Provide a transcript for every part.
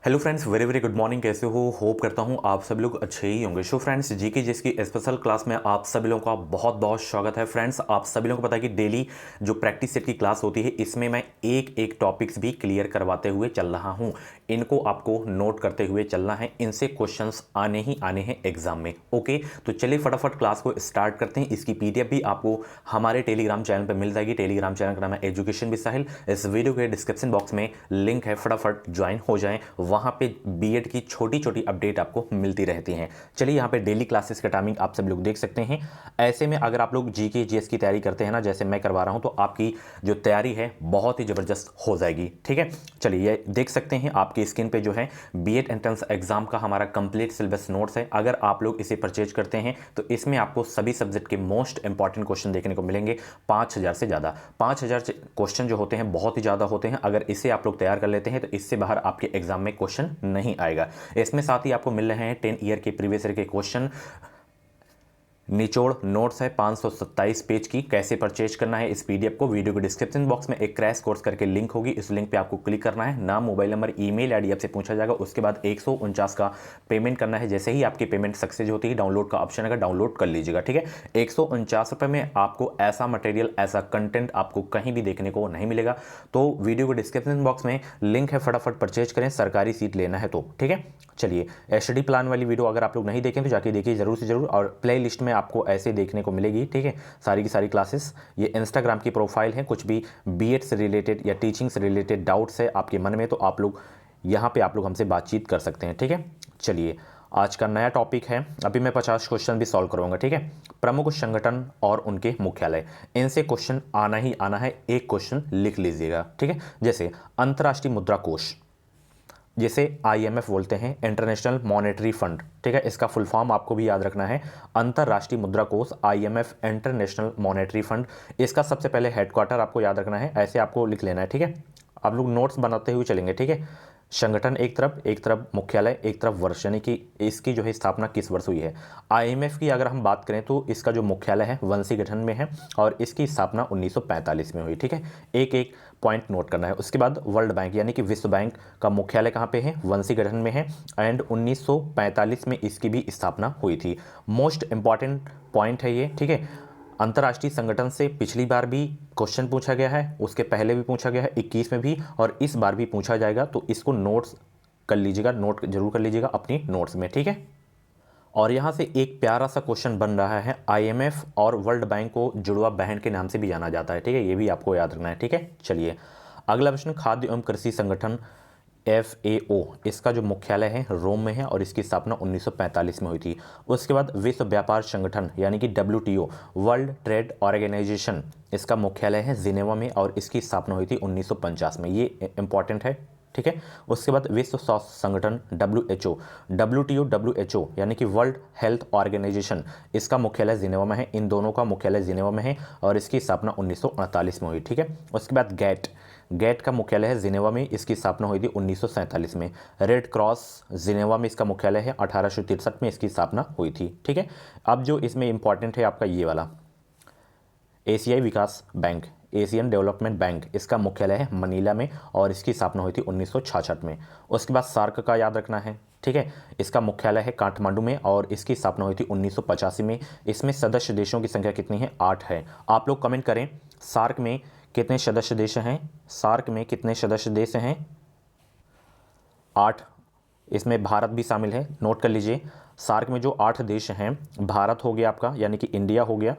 Hello friends, very very good morning. कैसे हो? Hope करता हूँ आप सभी लोग अच्छे ही होंगे। सो फ्रेंड्स, जीके जिसकी स्पेशल क्लास में आप सभी लोगों का बहुत बहुत स्वागत है। फ्रेंड्स, आप सभी लोगों को पता है कि डेली जो प्रैक्टिस सेट की क्लास होती है, इसमें मैं एक एक टॉपिक्स भी क्लियर करवाते हुए चल रहा हूँ। इनको आपको नोट करते हुए चलना है, इनसे क्वेश्चंस आने ही आने हैं एग्जाम में। ओके, तो चलिए फटाफट क्लास को स्टार्ट करते हैं। इसकी पीडीएफ भी आपको हमारे टेलीग्राम चैनल पर मिल जाएगी। टेलीग्राम चैनल का नाम है एजुकेशन विद साहिल। इस वीडियो के डिस्क्रिप्शन बॉक्स में लिंक है, फटाफट ज्वाइन हो जाएं। वहां पे बीएड की छोटी छोटी अपडेट आपको मिलती रहती हैं। चलिए, यहाँ पे डेली क्लासेस का टाइमिंग आप सब लोग देख सकते हैं। ऐसे में अगर आप लोग जीके जीएस की तैयारी करते हैं ना, जैसे मैं करवा रहा हूं, तो आपकी जो तैयारी है बहुत ही जबरदस्त हो जाएगी। ठीक है, चलिए ये देख सकते हैं आपकी स्क्रीन पे जो है बीएड एंट्रेंस एग्जाम का हमारा कंप्लीट सिलेबस नोट्स है। अगर आप लोग इसे परचेज करते हैं तो इसमें आपको सभी सब्जेक्ट के मोस्ट इंपॉर्टेंट क्वेश्चन देखने को मिलेंगे। 5,000 से ज़्यादा 5,000 क्वेश्चन जो होते हैं बहुत ही ज़्यादा होते हैं। अगर इसे आप लोग तैयार कर लेते हैं तो इससे बाहर आपके एग्जाम में क्वेश्चन नहीं आएगा। इसमें साथ ही आपको मिल रहे हैं 10 ईयर के प्रीवियस ईयर के क्वेश्चन, निचोड़ नोट्स है 527 पेज की। कैसे परचेज करना है इस पीडीएफ को, वीडियो के डिस्क्रिप्शन बॉक्स में एक क्रैश कोर्स करके लिंक होगी, इस लिंक पे आपको क्लिक करना है। नाम, मोबाइल नंबर, ईमेल आईडी आपसे पूछा जाएगा। उसके बाद 149 का पेमेंट करना है। जैसे ही आपकी पेमेंट सक्सेस होती है, डाउनलोड का ऑप्शन आएगा, डाउनलोड कर लीजिएगा। ठीक है, 149 रुपये में आपको ऐसा मटेरियल, ऐसा कंटेंट आपको कहीं भी देखने को नहीं मिलेगा। तो वीडियो के डिस्क्रिप्शन बॉक्स में लिंक है, फटाफट परचेज करें। सरकारी सीट लेना है तो। ठीक है, चलिए एचडी प्लान वाली वीडियो अगर आप लोग नहीं देखें तो जाके देखिए जरूर से जरूर, और प्ले लिस्ट में आपको ऐसे देखने को मिलेगी। ठीक है, सारी की सारी क्लासेस। ये इंस्टाग्राम की प्रोफाइल है। कुछ भी बीएड से रिलेटेड या टीचिंग से रिलेटेड डाउट्स है आपके मन में, तो आप लोग यहाँ पे आप लोग हमसे बातचीत कर सकते हैं। ठीक है, चलिए आज का नया टॉपिक है। अभी मैं 50 क्वेश्चन भी सॉल्व करवाऊंगा। ठीक है, प्रमुख संगठन और उनके मुख्यालय, इनसे क्वेश्चन आना ही आना है। एक क्वेश्चन लिख लीजिएगा। ठीक है, जैसे अंतर्राष्ट्रीय मुद्रा कोष, जिसे आईएमएफ बोलते हैं, इंटरनेशनल मॉनेटरी फंड। ठीक है, इसका फुल फॉर्म आपको भी याद रखना है, अंतर्राष्ट्रीय मुद्रा कोष, आईएमएफ, इंटरनेशनल मॉनेटरी फंड। इसका सबसे पहले हेडक्वार्टर आपको याद रखना है, ऐसे आपको लिख लेना है। ठीक है, आप लोग नोट्स बनाते हुए चलेंगे। ठीक है, संगठन एक तरफ मुख्यालय, एक तरफ वर्ष, यानी कि इसकी जो है स्थापना किस वर्ष हुई है। आईएमएफ की अगर हम बात करें तो इसका जो मुख्यालय है वंशी गठन में है, और इसकी स्थापना 1945 में हुई। ठीक है, एक एक पॉइंट नोट करना है। उसके बाद वर्ल्ड बैंक यानी कि विश्व बैंक का मुख्यालय कहाँ पे है? वंशी गठन में है, एंड 1945 में इसकी भी स्थापना हुई थी। मोस्ट इंपॉर्टेंट पॉइंट है ये। ठीक है, अंतर्राष्ट्रीय संगठन से पिछली बार भी क्वेश्चन पूछा गया है, उसके पहले भी पूछा गया है 21 में भी, और इस बार भी पूछा जाएगा। तो इसको नोट्स कर लीजिएगा, नोट जरूर कर लीजिएगा अपनी नोट्स में। ठीक है, और यहाँ से एक प्यारा सा क्वेश्चन बन रहा है, आईएमएफ और वर्ल्ड बैंक को जुड़वा बहन के नाम से भी जाना जाता है। ठीक है, ये भी आपको याद रखना है। ठीक है, चलिए अगला प्रश्न, खाद्य एवं कृषि संगठन FAO, इसका जो मुख्यालय है रोम में है, और इसकी स्थापना 1945 में हुई थी। उसके बाद विश्व व्यापार संगठन यानी कि WTO, वर्ल्ड ट्रेड ऑर्गेनाइजेशन, इसका मुख्यालय है जिनेवा में, और इसकी स्थापना हुई थी 1950 में। ये इंपॉर्टेंट है। ठीक है, उसके बाद विश्व स्वास्थ्य संगठन WHO, WTO WHO यानी कि वर्ल्ड हेल्थ ऑर्गेनाइजेशन, इसका मुख्यालय जिनेवा में है। इन दोनों का मुख्यालय जिनेवा में है, और इसकी स्थापना 1948 में हुई। ठीक है, उसके बाद गेट का मुख्यालय है जिनेवा में, इसकी स्थापना हुई थी 1947 में। रेड क्रॉस जिनेवा में इसका मुख्यालय है, 1863 में इसकी स्थापना हुई थी। ठीक है, अब जो इसमें इंपॉर्टेंट है आपका ये वाला, एशियाई विकास बैंक, एशियन डेवलपमेंट बैंक, इसका मुख्यालय है मनीला में, और इसकी स्थापना हुई थी 1966 में। उसके बाद सार्क का याद रखना है। ठीक है, इसका मुख्यालय है काठमांडू में, और इसकी स्थापना हुई थी 1985 में। इसमें सदस्य देशों की संख्या कितनी है? 8 है। आप लोग कमेंट करें, सार्क में कितने सदस्य देश हैं? सार्क में कितने सदस्य देश हैं? 8। इसमें भारत भी शामिल है, नोट कर लीजिए। सार्क में जो 8 देश हैं, भारत हो गया आपका यानी कि इंडिया हो गया,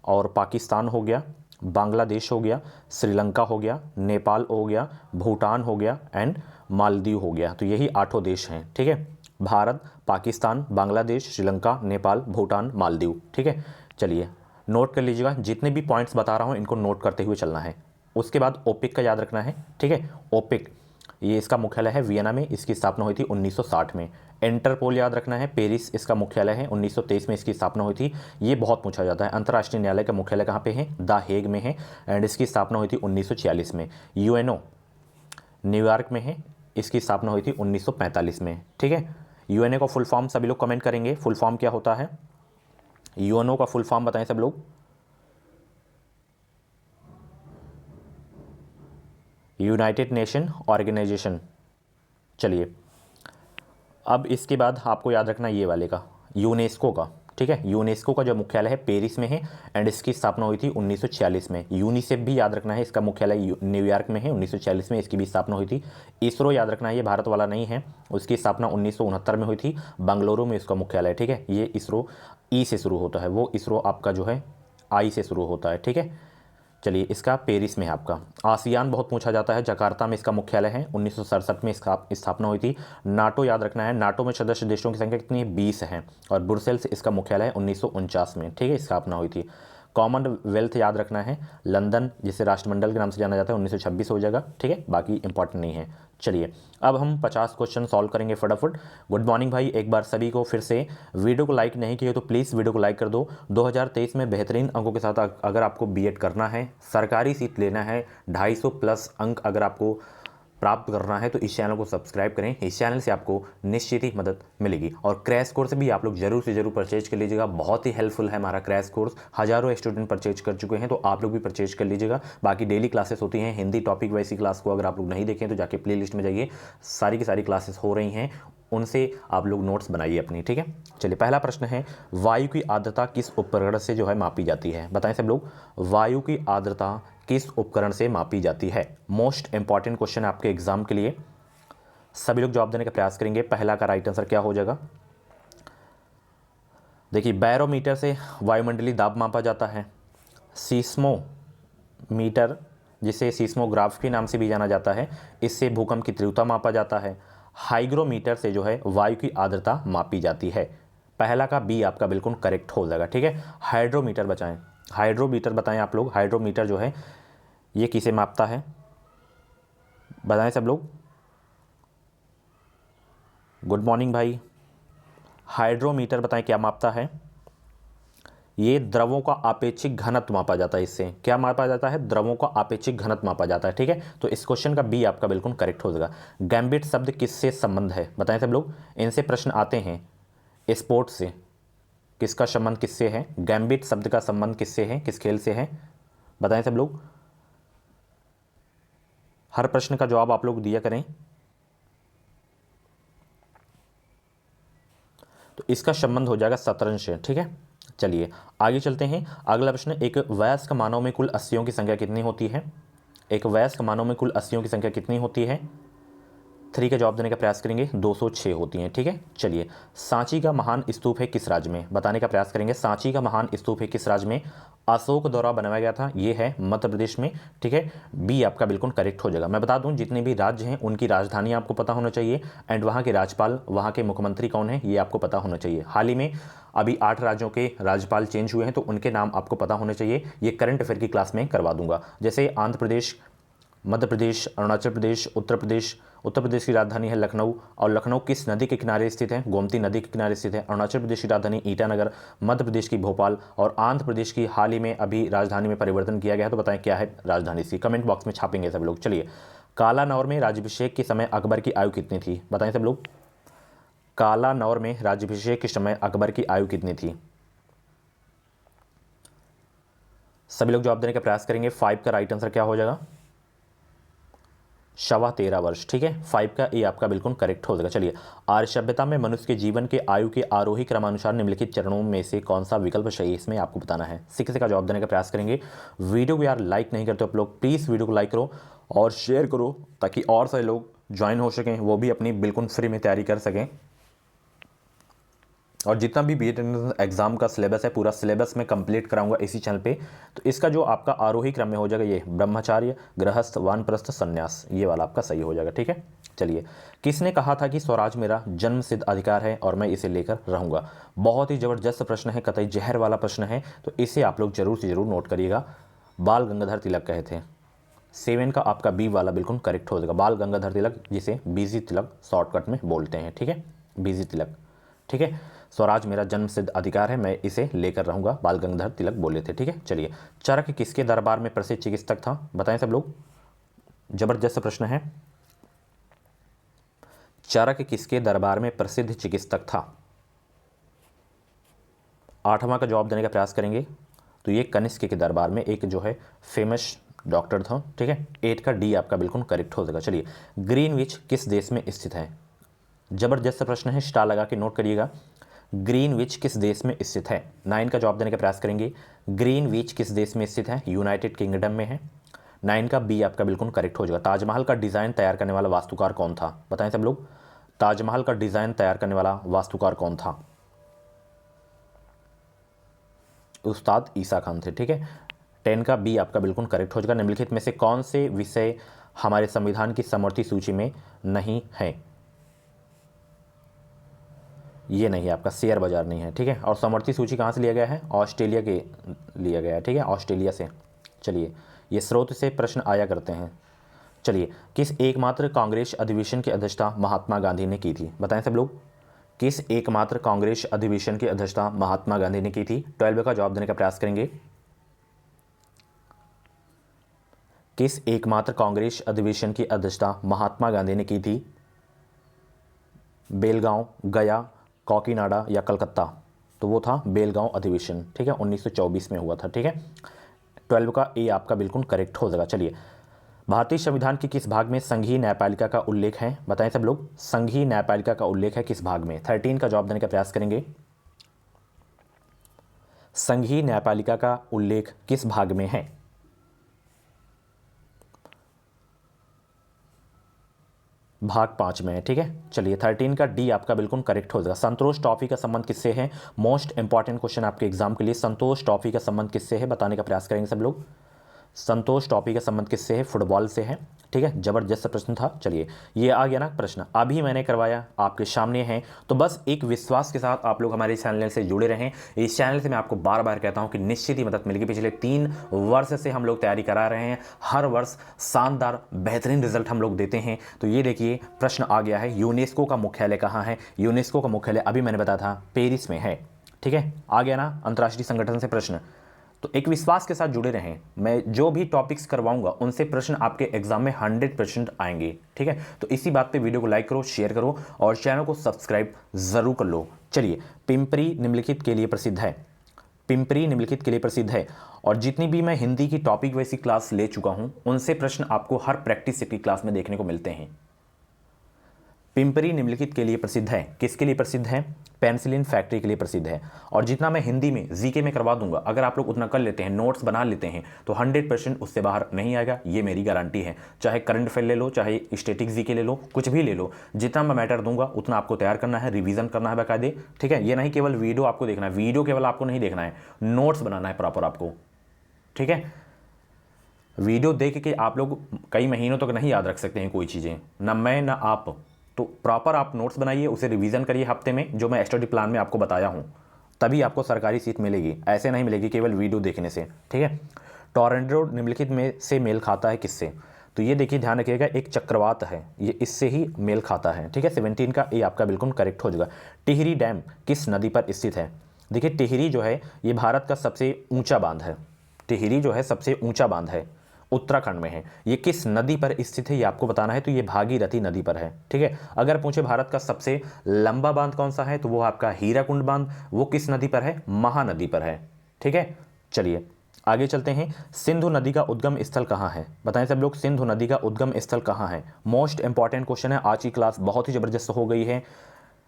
और पाकिस्तान हो गया, बांग्लादेश हो गया, श्रीलंका हो गया, नेपाल हो गया, भूटान हो गया, एंड मालदीव हो गया। तो यही 8 देश हैं। ठीक है, भारत, पाकिस्तान, बांग्लादेश, श्रीलंका, नेपाल, भूटान, मालदीव। ठीक है, चलिए नोट कर लीजिएगा, जितने भी पॉइंट्स बता रहा हूँ इनको नोट करते हुए चलना है। उसके बाद ओपेक का याद रखना है। ठीक है, ओपेक, ये इसका मुख्यालय है वियना में, इसकी स्थापना हुई थी 1960 में। इंटरपोल याद रखना है, पेरिस इसका मुख्यालय है, 1923 में इसकी स्थापना हुई थी। ये बहुत पूछा जाता है। अंतर्राष्ट्रीय न्यायालय का मुख्यालय कहाँ पे है? द हेग में है, एंड इसकी स्थापना हुई थी 1946 में। यूएनओ न्यूयॉर्क में है, इसकी स्थापना हुई थी 1945 में। ठीक है, यूएनओ का फुल फॉर्म सभी लोग कमेंट करेंगे, फुल फॉर्म क्या होता है? यूएनओ का फुल फॉर्म बताएं सब लोग। United Nation Organization. चलिए अब इसके बाद आपको याद रखना ये वाले का, यूनेस्को का, ठीक है। यूनेस्को का जो मुख्यालय है पेरिस में है एंड इसकी स्थापना हुई थी 1946 में। यूनिसेफ भी याद रखना है, इसका मुख्यालय न्यूयॉर्क में है, 1946 में इसकी भी स्थापना हुई थी। इसरो याद रखना है, ये भारत वाला नहीं है, उसकी स्थापना 1969 में हुई थी, बंगलुरु में इसका मुख्यालय है, ठीक है। ये इसरो ई से शुरू होता है, वो इसरो आपका जो है आई से शुरू होता है, ठीक है। चलिए, इसका पेरिस में है आपका। आसियान बहुत पूछा जाता है, जकार्ता में इसका मुख्यालय है, 1967 में इसका स्थापना हुई थी। नाटो याद रखना है, नाटो में सदस्य देशों की संख्या कितनी है, 20 है, और ब्रुसेल्स इसका मुख्यालय है 1949 में, ठीक है, स्थापना हुई थी। कॉमनवेल्थ याद रखना है, लंदन जिसे राष्ट्रमंडल के नाम से जाना जाता है 1926 हो जाएगा, ठीक है, बाकी इंपॉर्टेंट नहीं है। चलिए, अब हम 50 क्वेश्चन सॉल्व करेंगे फटाफट। गुड मॉर्निंग भाई, एक बार सभी को फिर से, वीडियो को लाइक नहीं किए तो प्लीज़ वीडियो को लाइक कर दो। 2023 में बेहतरीन अंकों के साथ अगर आपको बीएड करना है, सरकारी सीट लेना है, 250 प्लस अंक अगर आपको प्राप्त करना है तो इस चैनल को सब्सक्राइब करें। इस चैनल से आपको निश्चित ही मदद मिलेगी। और क्रैश कोर्स भी आप लोग जरूर से जरूर परचेज कर लीजिएगा, बहुत ही हेल्पफुल है हमारा क्रैश कोर्स। हज़ारों स्टूडेंट परचेज कर चुके हैं, तो आप लोग भी परचेज कर लीजिएगा। बाकी डेली क्लासेस होती हैं, हिंदी टॉपिक वैसी क्लास को अगर आप लोग नहीं देखें तो जाके प्ले लिस्ट में जाइए, सारी की सारी क्लासेस हो रही हैं, उनसे आप लोग नोट्स बनाइए अपनी, ठीक है। चलिए, पहला प्रश्न है, वायु की आर्द्रता किस उपकरण से जो है मापी जाती है? बताएं सब लोग, वायु की आर्द्रता किस उपकरण से मापी जाती है? मोस्ट इंपॉर्टेंट क्वेश्चन है आपके एग्जाम के लिए, सभी लोग जवाब देने का प्रयास करेंगे। पहला का राइट आंसर क्या हो जाएगा? देखिए, बैरोमीटर से वायुमंडलीय दाब मापा जाता है, सीस्मोमीटर जिसे सीस्मोग्राफ के नाम से भी जाना जाता है, इससे भूकंप की तीव्रता मापा जाता है, हाइग्रोमीटर से जो है वायु की आर्द्रता मापी जाती है। पहला का बी आपका बिल्कुल करेक्ट हो जाएगा, ठीक है। हाइड्रोमीटर बचाएं, हाइड्रोमीटर बताएं आप लोग, हाइड्रोमीटर जो है ये किसे मापता है? बताएं सब लोग। गुड मॉर्निंग भाई, हाइड्रोमीटर बताएं क्या मापता है? ये द्रवों का आपेक्षिक घनत्व मापा जाता है, इससे क्या मापा जाता है? द्रवों का आपेक्षिक घनत्व मापा जाता है, ठीक है। तो इस क्वेश्चन का बी आपका बिल्कुल करेक्ट हो जाएगा। गैम्बिट शब्द किससे संबंध है? बताएं सब लोग, इनसे प्रश्न आते हैं। स्पोर्ट्स से, किसका संबंध किससे है? गैम्बिट शब्द का संबंध किससे है, किस खेल से है? बताएं सब लोग, हर प्रश्न का जवाब आप लोग दिया करें। तो इसका संबंध हो जाएगा शतरंज से, ठीक है। चलिए आगे चलते हैं। अगला प्रश्न, एक वयस्क मानव में कुल अस्थियों की संख्या कितनी होती है? एक वयस्क मानव में कुल अस्थियों की संख्या कितनी होती है? 3 का जवाब देने का प्रयास करेंगे, 206 होती हैं, ठीक है। चलिए, सांची का महान स्तूप है किस राज्य में? बताने का प्रयास करेंगे, सांची का महान स्तूप है किस राज्य में? अशोक द्वारा बनवाया गया था, ये है मध्य प्रदेश में, ठीक है। बी आपका बिल्कुल करेक्ट हो जाएगा। मैं बता दूं, जितने भी राज्य हैं उनकी राजधानी आपको पता होना चाहिए एंड वहाँ के राज्यपाल, वहाँ के मुख्यमंत्री कौन है, ये आपको पता होना चाहिए। हाल ही में अभी 8 राज्यों के राज्यपाल चेंज हुए हैं, तो उनके नाम आपको पता होने चाहिए। ये करंट अफेयर की क्लास में करवा दूंगा। जैसे आंध्र प्रदेश, मध्य प्रदेश, अरुणाचल प्रदेश, उत्तर प्रदेश। उत्तर प्रदेश की राजधानी है लखनऊ, और लखनऊ किस नदी के किनारे स्थित है? गोमती नदी के किनारे स्थित है। अरुणाचल प्रदेश की राजधानी ईटानगर, मध्य प्रदेश की भोपाल, और आंध्र प्रदेश की हाल ही में अभी राजधानी में परिवर्तन किया गया है। तो बताएं क्या है राजधानी सी? कमेंट बॉक्स में छापेंगे सब लोग। चलिए, कालानौर में राज्याभिषेक के समय अकबर की आयु कितनी थी? बताएं सब लोग, कालानौर में राज्याभिषेक के समय अकबर की आयु कितनी थी? सभी लोग जवाब देने का प्रयास करेंगे। 5 का राइट आंसर क्या हो जाएगा? 13.25 वर्ष, ठीक है। 5 का ए आपका बिल्कुल करेक्ट हो जाएगा। चलिए, आर्य सभ्यता में मनुष्य के जीवन के आयु के आरोही क्रमानुसार निम्नलिखित चरणों में से कौन सा विकल्प सही है, इसमें आपको बताना है। 6 का जवाब देने का प्रयास करेंगे। वीडियो को यार लाइक नहीं करते आप लोग, प्लीज़ वीडियो को लाइक करो और शेयर करो, ताकि और सारे लोग ज्वाइन हो सकें, वो भी अपनी बिल्कुल फ्री में तैयारी कर सकें। और जितना भी बीएड एग्जाम का सिलेबस है, पूरा सिलेबस मैं कंप्लीट कराऊंगा इसी चैनल पे। तो इसका जो आपका आरोही क्रम में हो जाएगा, ये ब्रह्मचार्य, गृहस्थ, वानप्रस्थ, संन्यास, ये वाला आपका सही हो जाएगा, ठीक है। चलिए, किसने कहा था कि स्वराज मेरा जन्म सिद्ध अधिकार है और मैं इसे लेकर रहूंगा? बहुत ही जबरदस्त प्रश्न है, कतई जहर वाला प्रश्न है, तो इसे आप लोग जरूर से जरूर नोट करिएगा। बाल गंगाधर तिलक कहे थे। 7 का आपका बी वाला बिल्कुल करेक्ट हो जाएगा। बाल गंगाधर तिलक, जिसे बीजी तिलक शॉर्टकट में बोलते हैं, ठीक है, बीजी तिलक, ठीक है। स्वराज मेरा जन्म सिद्ध अधिकार है, मैं इसे लेकर रहूंगा, बाल गंगाधर तिलक बोले थे, ठीक है। चलिए, चरक किसके दरबार में प्रसिद्ध चिकित्सक था? बताएं सब लोग, जबरदस्त प्रश्न है। चरक किसके दरबार में प्रसिद्ध चिकित्सक था? 8वां का जवाब देने का प्रयास करेंगे। तो ये कनिष्क के दरबार में एक जो है फेमस डॉक्टर था, ठीक है। 8 का डी आपका बिल्कुल करेक्ट हो जाएगा। चलिए, ग्रीनविच किस देश में स्थित है? जबरदस्त प्रश्न है, स्टार लगा के नोट करिएगा। ग्रीनविच किस देश में स्थित है? 9 का जवाब देने का प्रयास करेंगे। ग्रीनविच किस देश में स्थित है? यूनाइटेड किंगडम में है। 9 का बी आपका बिल्कुल करेक्ट हो जाएगा। ताजमहल का डिज़ाइन तैयार करने वाला वास्तुकार कौन था? बताएं सब लोग, ताजमहल का डिज़ाइन तैयार करने वाला वास्तुकार कौन था? उस्ताद ईसा खान थे। ठीक है, 10 का बी आपका बिल्कुल करेक्ट हो जाएगा। निम्नलिखित में से कौन से विषय हमारे संविधान की समवर्ती सूची में नहीं है? ये नहीं है आपका, शेयर बाजार नहीं है। ठीक है, और समवर्ती सूची कहाँ से लिया गया है? ऑस्ट्रेलिया के लिया गया है। ठीक है, ऑस्ट्रेलिया से। चलिए, ये स्रोत से प्रश्न आया करते हैं। चलिए, किस एकमात्र कांग्रेस अधिवेशन की अध्यक्षता महात्मा गांधी ने की थी? बताएं सब लोग, किस एकमात्र कांग्रेस अधिवेशन की अध्यक्षता महात्मा गांधी ने की थी? 12 का जवाब देने का प्रयास करेंगे। किस एकमात्र कांग्रेस अधिवेशन की अध्यक्षता महात्मा गांधी ने की थी? बेलगांव, गया, कोकीनाडा या कलकत्ता? तो वो था बेलगांव अधिवेशन। ठीक है, 1924 में हुआ था। ठीक है, 12 का ए आपका बिल्कुल करेक्ट हो जाएगा। चलिए, भारतीय संविधान के किस भाग में संघीय न्यायपालिका का उल्लेख है? बताएं सब लोग, संघीय न्यायपालिका का उल्लेख है किस भाग में? 13 का जवाब देने का प्रयास करेंगे। संघीय न्यायपालिका का उल्लेख किस भाग में है? भाग 5 में है। ठीक है, चलिए, 13 का डी आपका बिल्कुल करेक्ट हो जाएगा। संतोष ट्रॉफी का संबंध किससे है? मोस्ट इंपॉर्टेंट क्वेश्चन आपके एग्जाम के लिए, संतोष ट्रॉफी का संबंध किससे है बताने का प्रयास करेंगे सब लोग। संतोष ट्रॉफी का संबंध किससे है? फुटबॉल से है। ठीक है, जबरदस्त प्रश्न था। चलिए, ये आ गया ना प्रश्न, अभी मैंने करवाया, आपके सामने है। तो बस एक विश्वास के साथ आप लोग हमारे चैनल से जुड़े रहें। इस चैनल से मैं आपको बार बार कहता हूं कि निश्चित ही मदद मिलेगी। पिछले 3 वर्ष से हम लोग तैयारी करा रहे हैं, हर वर्ष शानदार बेहतरीन रिजल्ट हम लोग देते हैं। तो ये देखिए, प्रश्न आ गया है, यूनेस्को का मुख्यालय कहाँ है? यूनेस्को का मुख्यालय अभी मैंने बताया था पेरिस में है। ठीक है, आ गया ना अंतर्राष्ट्रीय संगठन से प्रश्न। तो एक विश्वास के साथ जुड़े रहें, मैं जो भी टॉपिक्स करवाऊंगा उनसे प्रश्न आपके एग्जाम में 100% आएंगे। ठीक है, तो इसी बात पे वीडियो को लाइक करो, शेयर करो और चैनल को सब्सक्राइब जरूर कर लो। चलिए, पिंपरी निम्नलिखित के लिए प्रसिद्ध है। पिंपरी निम्नलिखित के लिए प्रसिद्ध है। और जितनी भी मैं हिंदी की टॉपिक वैसी क्लास ले चुका हूं, उनसे प्रश्न आपको हर प्रैक्टिस सेट की क्लास में देखने को मिलते हैं। पिंपरी निम्नलिखित के लिए प्रसिद्ध है। किसके लिए प्रसिद्ध है? पेनिसिलिन फैक्ट्री के लिए प्रसिद्ध है। और जितना मैं हिंदी में जीके में करवा दूंगा, अगर आप लोग उतना कर लेते हैं, नोट्स बना लेते हैं, तो 100% उससे बाहर नहीं आएगा, ये मेरी गारंटी है। चाहे करंट अफेयर ले लो, चाहे स्टैटिक जीके ले लो, कुछ भी ले लो, जितना मैं मैटर दूंगा उतना आपको तैयार करना है, रिवीजन करना है बाकायदे। ठीक है, ये नहीं केवल वीडियो आपको देखना है, वीडियो केवल आपको नहीं देखना है, नोट्स बनाना है प्रॉपर आपको। ठीक है, वीडियो देख के आप लोग कई महीनों तक नहीं याद रख सकते हैं कोई चीज़ें, ना मैं ना आप। तो प्रॉपर आप नोट्स बनाइए, उसे रिवीजन करिए हफ्ते में, जो मैं स्टडी प्लान में आपको बताया हूँ, तभी आपको सरकारी सीट मिलेगी। ऐसे नहीं मिलेगी केवल वीडियो देखने से। ठीक है, टोरंटो निम्नलिखित में से मेल खाता है किससे? तो ये देखिए, ध्यान रखिएगा, एक चक्रवात है, ये इससे ही मेल खाता है। ठीक है, 17 का ए आपका बिल्कुल करेक्ट हो जाएगा। टिहरी डैम किस नदी पर स्थित है? देखिए, टिहरी जो है ये भारत का सबसे ऊंचा बांध है। टिहरी जो है सबसे ऊंचा बांध है, उत्तराखंड में है। ये किस नदी पर स्थित है ये आपको बताना है, तो ये भागीरथी नदी पर है। ठीक है, अगर पूछे भारत का सबसे लंबा बांध कौन सा है, तो वो आपका हीराकुंड बांध, वो किस नदी पर है? महानदी पर है। ठीक है, चलिए आगे चलते हैं। सिंधु नदी का उद्गम स्थल कहाँ है? बताएं सब लोग, सिंधु नदी का उद्गम स्थल कहाँ है? मोस्ट इंपॉर्टेंट क्वेश्चन है। आज की क्लास बहुत ही जबरदस्त हो गई है,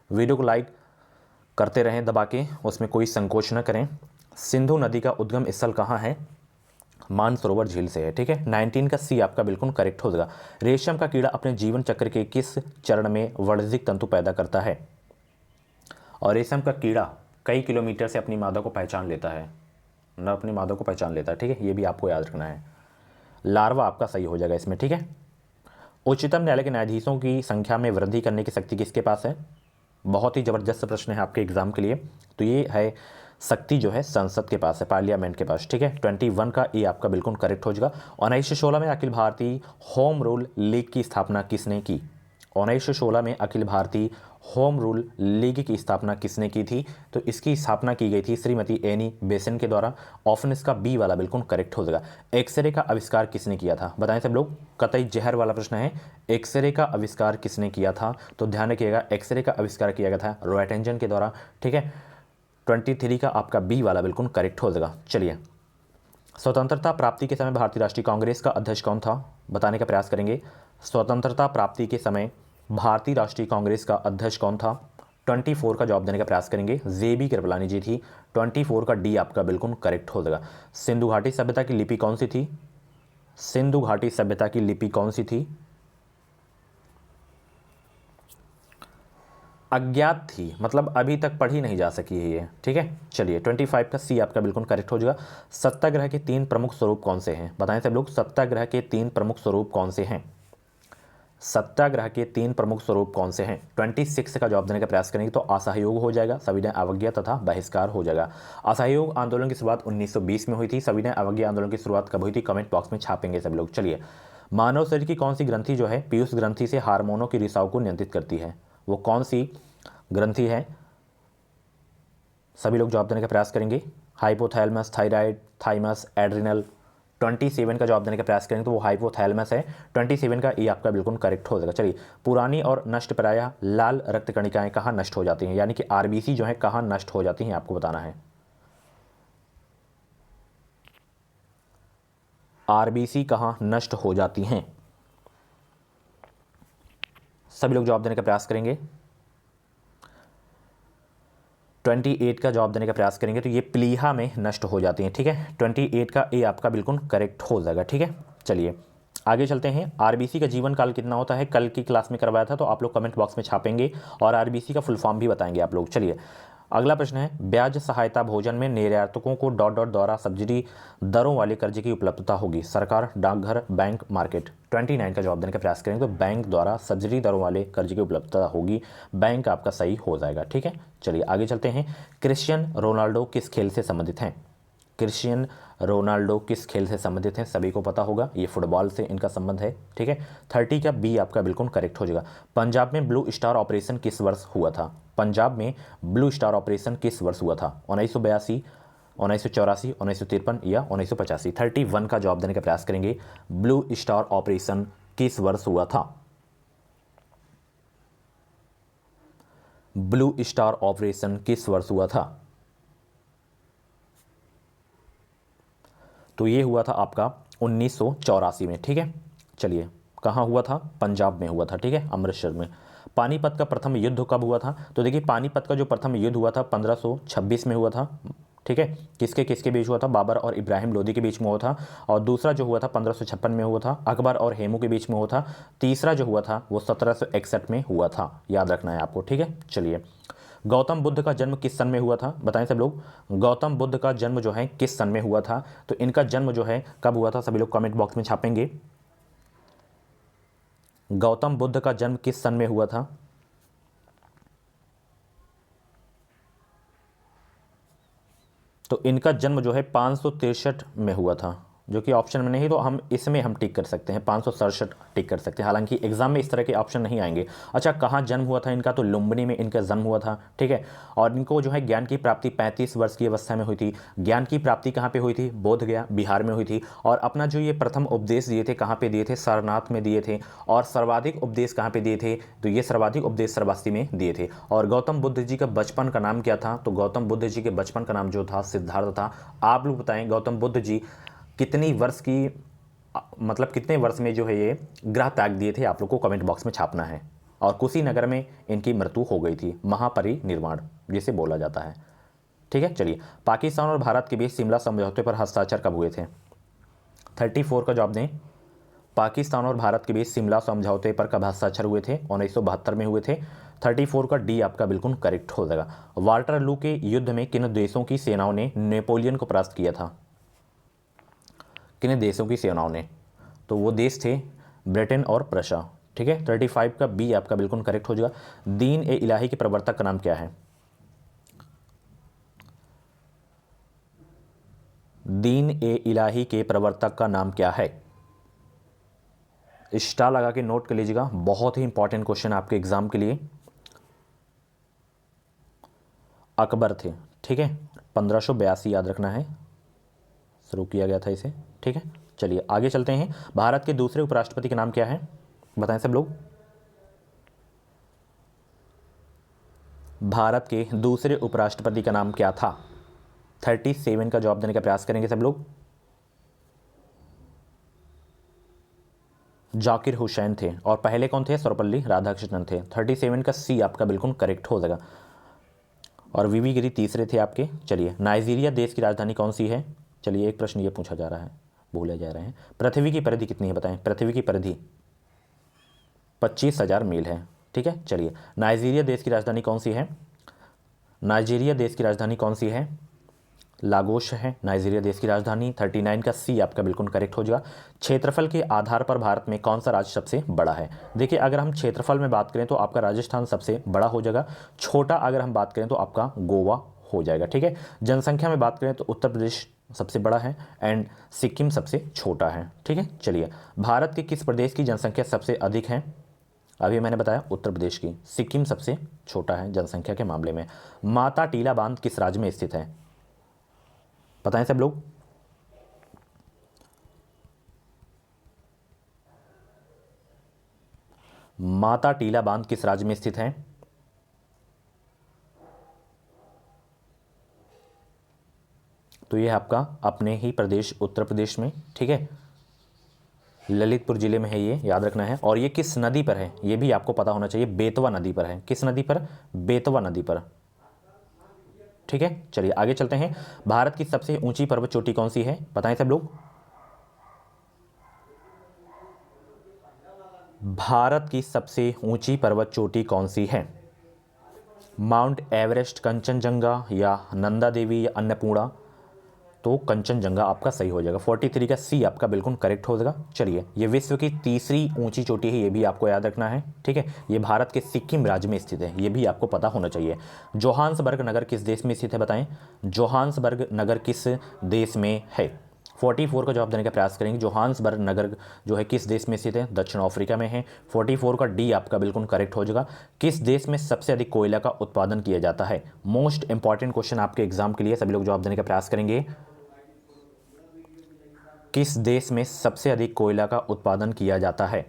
वीडियो को लाइक करते रहें दबा के, उसमें कोई संकोच न करें। सिंधु नदी का उद्गम स्थल कहाँ है? मानसरोवर झील से है। ठीक है, 19 का सी आपका बिल्कुल करेक्ट हो जाएगा। रेशम का कीड़ा अपने जीवन चक्र के किस चरण में वाणिज्यिक तंतु पैदा करता है? और रेशम का कीड़ा कई किलोमीटर से अपनी मादा को पहचान लेता है, न अपनी मादा को पहचान लेता है। ठीक है, ये भी आपको याद रखना है। लार्वा आपका सही हो जाएगा इसमें। ठीक है, उच्चतम न्यायालय के न्यायाधीशों की संख्या में वृद्धि करने की शक्ति किसके पास है? बहुत ही जबरदस्त प्रश्न है आपके एग्जाम के लिए। तो ये है शक्ति जो है संसद के पास है, पार्लियामेंट के पास। ठीक है, 21 का ए आपका बिल्कुल करेक्ट हो जाएगा। 1916 में Akhil Bharatiya home rule league की स्थापना किसने की? 1916 में Akhil Bharatiya home rule league की स्थापना किसने की थी? तो इसकी स्थापना की गई थी श्रीमती एनी बेसेंट के द्वारा। ऑप्शन इसका बी वाला बिल्कुल करेक्ट हो जाएगा। एक्सरे का आविष्कार किसने किया था? बताएं सब लोग, कतई जहर वाला प्रश्न है। एक्सरे का आविष्कार किसने किया था? तो ध्यान रखिएगा, एक्सरे का आविष्कार किया गया था रॉयटेंजन के द्वारा। ठीक है, 23 का आपका बी वाला बिल्कुल करेक्ट हो जाएगा। चलिए, स्वतंत्रता प्राप्ति के समय भारतीय राष्ट्रीय कांग्रेस का अध्यक्ष कौन था? बताने का प्रयास करेंगे। स्वतंत्रता प्राप्ति के समय भारतीय राष्ट्रीय कांग्रेस का अध्यक्ष कौन था? 24 का जवाब देने का प्रयास करेंगे। जेबी कृपलानी जी थी। 24 का डी आपका बिल्कुल करेक्ट हो जाएगा। सिंधु घाटी सभ्यता की लिपि कौन सी थी? सिंधु घाटी सभ्यता की लिपि कौन सी थी? अज्ञात थी, मतलब अभी तक पढ़ी नहीं जा सकी है ये, ठीक है। चलिए 25 का सी आपका बिल्कुल करेक्ट हो जाएगा। सत्याग्रह के 3 प्रमुख स्वरूप कौन से हैं? बताएं सब लोग, सत्याग्रह के 3 प्रमुख स्वरूप कौन से हैं? सत्याग्रह के 3 प्रमुख स्वरूप कौन से हैं? 26 का जवाब देने का प्रयास करेंगे तो असहयोग हो जाएगा, सविनय अवज्ञा तथा बहिष्कार हो जाएगा। असहयोग आंदोलन की शुरुआत 1920 में हुई थी। सविनय अवज्ञा आंदोलन की शुरुआत कब हुई थी? कमेंट बॉक्स में छापेंगे सब लोग। चलिए, मानव शरीर की कौन सी ग्रंथि जो है पीयूष ग्रंथि से हार्मोनों के रिसाव को नियंत्रित करती है? वो कौन सी ग्रंथि है? सभी लोग जवाब देने का प्रयास करेंगे। Hypothalamus, thyroid, thymus, adrenal. 27 का जवाब देने का प्रयास करेंगे तो वो हाइपोथैलेमस है। 27 का ई आपका बिल्कुल करेक्ट हो जाएगा। चलिए, पुरानी और नष्ट प्रायः लाल रक्त कणिकाएं कहाँ नष्ट हो जाती हैं, यानी कि आरबीसी जो है कहाँ नष्ट हो जाती हैं, आपको बताना है। आरबीसी कहाँ नष्ट हो जाती हैं? सभी लोग जवाब देने का प्रयास करेंगे। 28 का जवाब देने का प्रयास करेंगे तो ये प्लीहा में नष्ट हो जाती हैं, ठीक है। 28 का ए आपका बिल्कुल करेक्ट हो जाएगा, ठीक है। चलिए आगे चलते हैं। आरबीसी का जीवन काल कितना होता है? कल की क्लास में करवाया था, तो आप लोग कमेंट बॉक्स में छापेंगे और आरबीसी का फुल फॉर्म भी बताएंगे आप लोग। चलिए अगला प्रश्न है, ब्याज सहायता भोजन में निर्यातकों को डॉट डॉट द्वारा सब्सिडी दरों वाले कर्ज की उपलब्धता होगी? सरकार, डाकघर, बैंक, मार्केट। 29 का जवाब देने का प्रयास करेंगे तो बैंक द्वारा सब्सिडी दरों वाले कर्ज की उपलब्धता होगी। बैंक आपका सही हो जाएगा, ठीक है। चलिए आगे चलते हैं। क्रिस्टियानो रोनाल्डो किस खेल से संबंधित हैं? क्रिस्टियानो रोनाल्डो किस खेल से संबंधित हैं? सभी को पता होगा, ये फुटबॉल से इनका संबंध है, ठीक है। 30 का बी आपका बिल्कुल करेक्ट हो जाएगा। पंजाब में ब्लू स्टार ऑपरेशन किस वर्ष हुआ था? पंजाब में ब्लू स्टार ऑपरेशन किस वर्ष हुआ था? 1982, 1984, 1953 या 1985? 31 का जवाब देने का प्रयास करेंगे। ब्लू स्टार ऑपरेशन किस वर्ष हुआ था? ब्लू स्टार ऑपरेशन किस वर्ष हुआ था? तो ये हुआ था आपका 1984 में, ठीक है। चलिए कहाँ हुआ था? पंजाब में हुआ था, ठीक है, अमृतसर में। पानीपत का प्रथम युद्ध कब हुआ था? तो देखिए पानीपत का जो प्रथम युद्ध हुआ था 1526 में हुआ था, ठीक है। किसके किसके बीच हुआ था? बाबर और इब्राहिम लोदी के बीच में हुआ था। और दूसरा जो हुआ था 1556 में हुआ था, अकबर और हेमू के बीच में हुआ था। तीसरा जो हुआ था वो 1761 में हुआ था, याद रखना है आपको, ठीक है। चलिए, गौतम बुद्ध का जन्म किस सन में हुआ था? बताएं सब लोग, गौतम बुद्ध का जन्म जो है किस सन में हुआ था? तो इनका जन्म जो है कब हुआ था? सभी लोग कमेंट बॉक्स में छापेंगे। गौतम बुद्ध का जन्म किस सन में हुआ था? तो इनका जन्म जो है 563 में हुआ था, जो कि ऑप्शन में नहीं, तो हम इसमें हम टिक कर सकते हैं, 567 टिक कर सकते हैं। हालांकि एग्जाम में इस तरह के ऑप्शन नहीं आएंगे। अच्छा, कहाँ जन्म हुआ था इनका? तो लुम्बिनी में इनका जन्म हुआ था, ठीक है। और इनको जो है ज्ञान की प्राप्ति 35 वर्ष की अवस्था में हुई थी। ज्ञान की प्राप्ति कहाँ पे हुई थी? बोधगया, बिहार में हुई थी। और अपना जो ये प्रथम उपदेश दिए थे कहाँ पे दिए थे? सारनाथ में दिए थे। और सर्वाधिक उपदेश कहाँ पे दिए थे? तो ये सर्वाधिक उपदेश श्रावस्ती में दिए थे। और गौतम बुद्ध जी का बचपन का नाम क्या था? तो गौतम बुद्ध जी के बचपन का नाम जो था सिद्धार्थ था। आप लोग बताएं गौतम बुद्ध जी कितनी वर्ष की, मतलब कितने वर्ष में जो है ये ग्रह त्याग दिए थे? आप लोग को कमेंट बॉक्स में छापना है। और कुशीनगर में इनकी मृत्यु हो गई थी, महापरिनिर्वाण जिसे बोला जाता है, ठीक है। चलिए, पाकिस्तान और भारत के बीच शिमला समझौते पर हस्ताक्षर कब हुए थे? 34 का जवाब दें। पाकिस्तान और भारत के बीच शिमला समझौते पर कब हस्ताक्षर हुए थे? 1972 में हुए थे। 34 का डी आपका बिल्कुल करेक्ट हो जाएगा। वाटरलू के युद्ध में किन देशों की सेनाओं ने नेपोलियन को परास्त किया था? किन देशों की सेनाओं ने? तो वो देश थे ब्रिटेन और प्रशा, ठीक है। 35 का बी आपका बिल्कुल करेक्ट हो जाएगा। दीन ए इलाही के प्रवर्तक का नाम क्या है? दीन ए इलाही के प्रवर्तक का नाम क्या है? स्टार लगा के नोट कर लीजिएगा, बहुत ही इंपॉर्टेंट क्वेश्चन आपके एग्जाम के लिए। अकबर थे, ठीक है। 1582 याद रखना है, शुरू किया गया था इसे, ठीक है। चलिए आगे चलते हैं। भारत के दूसरे उपराष्ट्रपति का नाम क्या है? बताएं सब लोग। भारत के दूसरे उपराष्ट्रपति का नाम क्या था? 37 का जवाब देने का प्रयास करेंगे सब लोग। जाकिर हुसैन थे। और पहले कौन थे? सर्वपल्ली राधाकृष्णन थे। 37 का सी आपका बिल्कुल करेक्ट हो जाएगा। और वीवी गिरी तीसरे थे आपके। चलिए, नाइजीरिया देश की राजधानी कौन सी है? चलिए, एक प्रश्न ये पूछा जा रहा है, भूले जा रहे हैं। पृथ्वी की परिधि कितनी है बताएं? पृथ्वी की परिधि 25,000 मील है। ठीक है, चलिए, नाइजीरिया देश की राजधानी कौन सी है? नाइजीरिया देश की राजधानी कौन सी है? लागोस है नाइजीरिया देश की राजधानी। 39 का सी आपका बिल्कुल करेक्ट हो जाएगा। क्षेत्रफल के आधार पर भारत में कौन सा राज्य सबसे बड़ा है? देखिए, अगर हम क्षेत्रफल में बात करें तो आपका राजस्थान सबसे बड़ा हो जाएगा। छोटा अगर हम बात करें तो आपका गोवा हो जाएगा। ठीक है, जनसंख्या में बात करें तो उत्तर प्रदेश सबसे बड़ा है एंड सिक्किम सबसे छोटा है। ठीक है, चलिए, भारत के किस प्रदेश की जनसंख्या सबसे अधिक है? अभी मैंने बताया उत्तर प्रदेश की। सिक्किम सबसे छोटा है जनसंख्या के मामले में। माता टीला बांध किस राज्य में स्थित है? बताएं सब लोग। माता टीला बांध किस राज्य में स्थित है? तो यह आपका अपने ही प्रदेश उत्तर प्रदेश में। ठीक है, ललितपुर जिले में है, ये याद रखना है। और ये किस नदी पर है? ये भी आपको पता होना चाहिए। बेतवा नदी पर है। किस नदी पर? बेतवा नदी पर। ठीक है, चलिए आगे चलते हैं। भारत की सबसे ऊंची पर्वत चोटी कौन सी है? बताएं सब लोग। भारत की सबसे ऊंची पर्वत चोटी कौन सी है? माउंट एवरेस्ट, कंचनजंगा या नंदा देवी या अन्नपूर्णा? तो कंचनजंगा आपका सही हो जाएगा। 43 का सी आपका बिल्कुल करेक्ट हो जाएगा। चलिए, ये विश्व की तीसरी ऊंची चोटी है, ये भी आपको याद रखना है। ठीक है, ये भारत के सिक्किम राज्य में स्थित है, ये भी आपको पता होना चाहिए। जोहान्सबर्ग नगर किस देश में स्थित है? बताएं, जोहान्सबर्ग नगर किस देश में है? 44 का जवाब देने का प्रयास करेंगे। जोहान्सबर्ग नगर जो है किस देश में स्थित है? दक्षिण अफ्रीका में है। 44 का डी आपका बिल्कुल करेक्ट हो जाएगा। किस देश में सबसे अधिक कोयला का उत्पादन किया जाता है? मोस्ट इंपॉर्टेंट क्वेश्चन आपके एग्जाम के लिए, सभी लोग जवाब देने का प्रयास करेंगे। किस देश में सबसे अधिक कोयला का उत्पादन किया जाता है?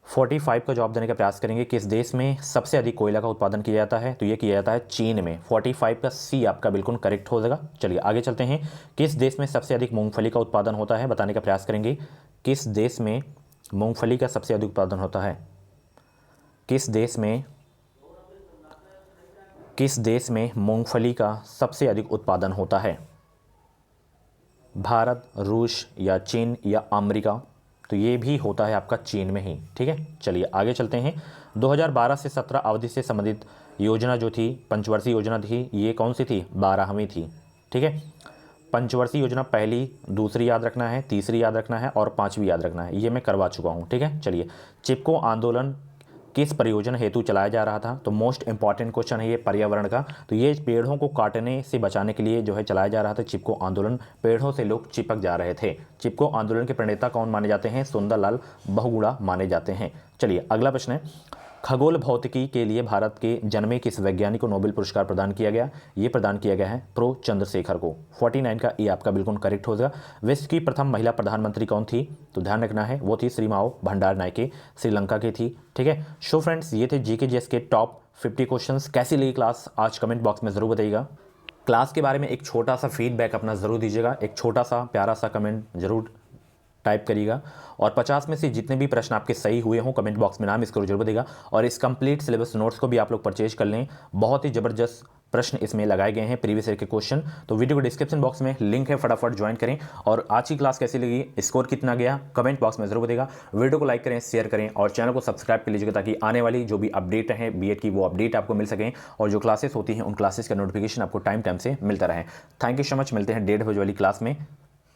45 का जवाब देने का प्रयास करेंगे। किस देश में सबसे अधिक कोयला का उत्पादन किया जाता है? तो ये किया जाता है चीन में। 45 का सी आपका बिल्कुल करेक्ट हो जाएगा। चलिए आगे चलते हैं। किस देश में सबसे अधिक मूंगफली का उत्पादन होता है? बताने का प्रयास करेंगे। किस देश में मूंगफली का सबसे अधिक उत्पादन होता है? किस देश में मूंगफली का सबसे अधिक उत्पादन होता है? भारत, रूस या चीन या अमेरिका? तो ये भी होता है आपका चीन में ही। ठीक है, चलिए आगे चलते हैं। 2012 से 17 अवधि से संबंधित योजना जो थी, पंचवर्षीय योजना थी, ये कौन सी थी? 12वीं थी। ठीक है, पंचवर्षीय योजना पहली, दूसरी याद रखना है, तीसरी याद रखना है और 5वीं याद रखना है। ये मैं करवा चुका हूँ। ठीक है, चलिए, चिपको आंदोलन किस परियोजना हेतु चलाया जा रहा था? तो मोस्ट इंपॉर्टेंट क्वेश्चन है ये पर्यावरण का। तो ये पेड़ों को काटने से बचाने के लिए जो है चलाया जा रहा था चिपको आंदोलन। पेड़ों से लोग चिपक जा रहे थे। चिपको आंदोलन के प्रणेता कौन माने जाते हैं? सुंदरलाल बहुगुणा माने जाते हैं। चलिए अगला प्रश्न है, खगोल भौतिकी के लिए भारत के जन्मे किस वैज्ञानिक को नोबेल पुरस्कार प्रदान किया गया? ये प्रदान किया गया है प्रो चंद्रशेखर को। 49 का ए आपका बिल्कुल करेक्ट हो जाएगा। विश्व की प्रथम महिला प्रधानमंत्री कौन थी? तो ध्यान रखना है, वो थी श्रीमाओ भंडार नायके, श्रीलंका की थी। ठीक है, सो फ्रेंड्स, ये थे जीके जीएस के टॉप 50 क्वेश्चंस। कैसी लगी क्लास आज कमेंट बॉक्स में ज़रूर बताइएगा। क्लास के बारे में एक छोटा सा फीडबैक अपना ज़रूर दीजिएगा, एक छोटा सा प्यारा सा कमेंट जरूर टाइप करिएगा। और 50 में से जितने भी प्रश्न आपके सही हुए हों कमेंट बॉक्स में नाम इसको जरूर देगा। और इस कंप्लीट सिलेबस नोट्स को भी आप लोग परचेज कर लें। बहुत ही ज़बरदस्त प्रश्न इसमें लगाए गए हैं, प्रीवियस ईयर के क्वेश्चन। तो वीडियो को डिस्क्रिप्शन बॉक्स में लिंक है, फटाफट ज्वाइन करें। और आज की क्लास कैसी लगी, स्कोर कितना गया, कमेंट बॉक्स में जरूर देगा। वीडियो को लाइक करें, शेयर करें और चैनल को सब्सक्राइब कर लीजिएगा ताकि आने वाली जो भी अपडेट है बीएड की वो अपडेट आपको मिल सकें। और जो क्लासेस होती हैं उन क्लासेस का नोटिफिकेशन आपको टाइम से मिलता रहे। थैंक यू सो मच, मिलते हैं 1:30 बजे वाली क्लास में।